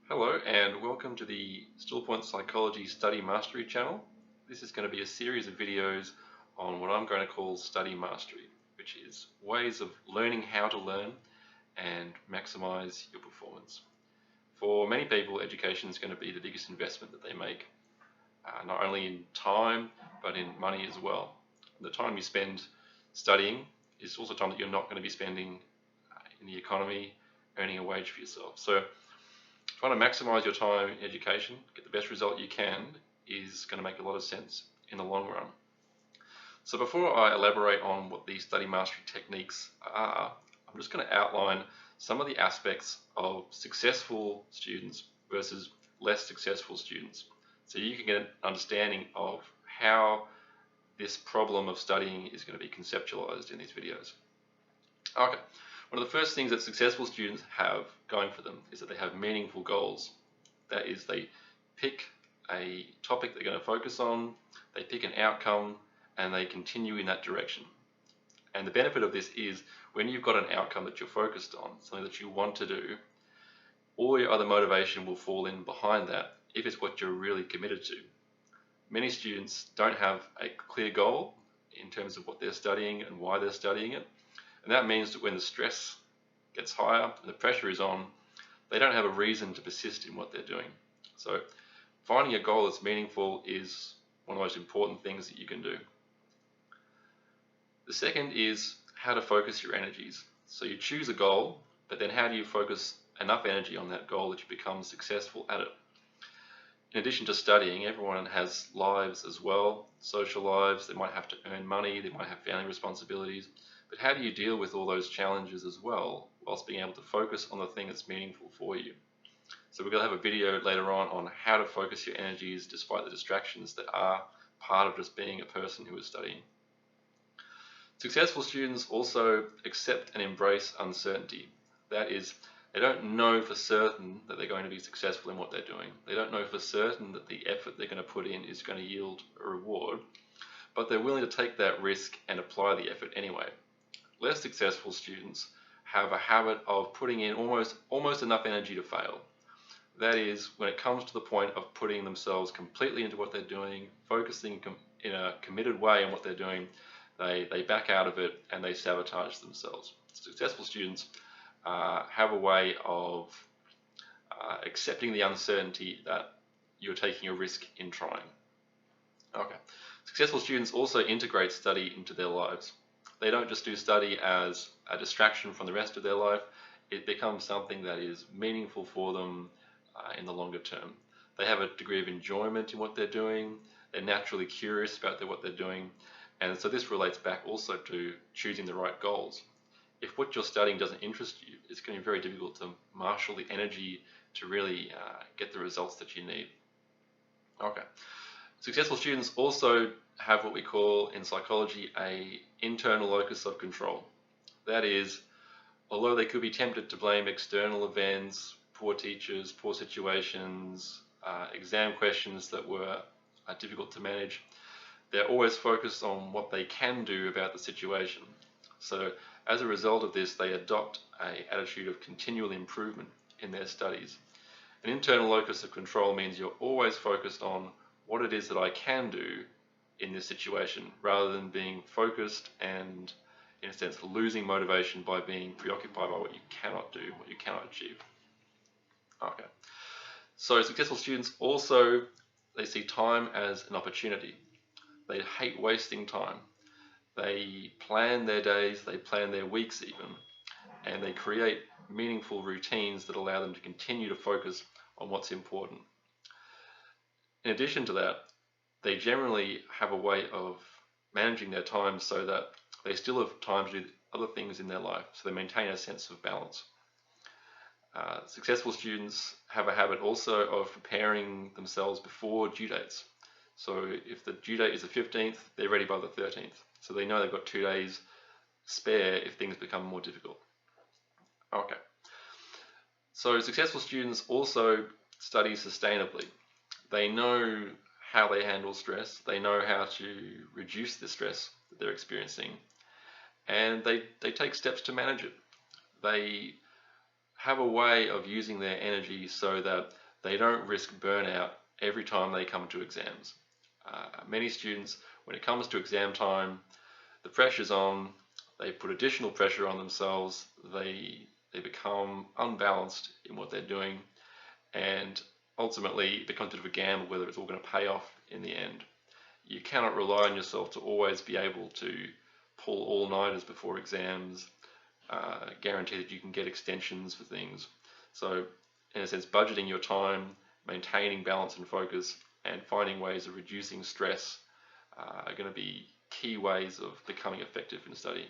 Hello and welcome to the Stillpoint Psychology Study Mastery channel. This is going to be a series of videos on what I'm going to call study mastery, which is ways of learning how to learn and maximize your performance. For many people, education is going to be the biggest investment that they make, not only in time but in money as well. The time you spend studying is also time that you're not going to be spending in the economy earning a wage for yourself. So trying to maximize your time in education, get the best result you can, is going to make a lot of sense in the long run. So before I elaborate on what these study mastery techniques are, I'm just going to outline some of the aspects of successful students versus less successful students, so you can get an understanding of how this problem of studying is going to be conceptualized in these videos. Okay. One of the first things that successful students have going for them is that they have meaningful goals. That is, they pick a topic they're going to focus on, they pick an outcome, and they continue in that direction. And the benefit of this is when you've got an outcome that you're focused on, something that you want to do, all your other motivation will fall in behind that if it's what you're really committed to. Many students don't have a clear goal in terms of what they're studying and why they're studying it. And that means that when the stress gets higher and the pressure is on, they don't have a reason to persist in what they're doing. So finding a goal that's meaningful is one of the most important things that you can do. The second is how to focus your energies. So you choose a goal, but then how do you focus enough energy on that goal that you become successful at it? In addition to studying, everyone has lives as well, social lives. They might have to earn money, they might have family responsibilities. But how do you deal with all those challenges as well, whilst being able to focus on the thing that's meaningful for you? So we're going to have a video later on how to focus your energies despite the distractions that are part of just being a person who is studying. Successful students also accept and embrace uncertainty. That is, they don't know for certain that they're going to be successful in what they're doing. They don't know for certain that the effort they're going to put in is going to yield a reward, but they're willing to take that risk and apply the effort anyway. Less successful students have a habit of putting in almost enough energy to fail. That is, when it comes to the point of putting themselves completely into what they're doing, focusing in a committed way on what they're doing, they back out of it and they sabotage themselves. Successful students have a way of accepting the uncertainty that you're taking a risk in trying. Okay. Successful students also integrate study into their lives. They don't just do study as a distraction from the rest of their life. It becomes something that is meaningful for them in the longer term. They have a degree of enjoyment in what they're doing. They're naturally curious about what they're doing. And so this relates back also to choosing the right goals. If what you're studying doesn't interest you, it's going to be very difficult to marshal the energy to really get the results that you need. Okay. Successful students also have what we call in psychology an internal locus of control. That is, although they could be tempted to blame external events, poor teachers, poor situations, exam questions that were difficult to manage, they're always focused on what they can do about the situation. So as a result of this, they adopt an attitude of continual improvement in their studies. An internal locus of control means you're always focused on what it is that I can do in this situation, rather than being focused and, in a sense, losing motivation by being preoccupied by what you cannot do, what you cannot achieve. Okay. So successful students also, they see time as an opportunity. They hate wasting time. They plan their days, they plan their weeks even, and they create meaningful routines that allow them to continue to focus on what's important. In addition to that, they generally have a way of managing their time so that they still have time to do other things in their life, so they maintain a sense of balance. Successful students have a habit also of preparing themselves before due dates. So if the due date is the 15th, they're ready by the 13th. So they know they've got 2 days spare if things become more difficult. Okay. So successful students also study sustainably. They know how they handle stress. They know how to reduce the stress that they're experiencing. And they take steps to manage it. They have a way of using their energy so that they don't risk burnout every time they come to exams. Many students, when it comes to exam time, the pressure's on, they put additional pressure on themselves, they become unbalanced in what they're doing, and ultimately it becomes a bit of a gamble whether it's all going to pay off in the end. You cannot rely on yourself to always be able to pull all-nighters before exams, guarantee that you can get extensions for things. So in a sense, budgeting your time, maintaining balance and focus, and finding ways of reducing stress are going to be key ways of becoming effective in study.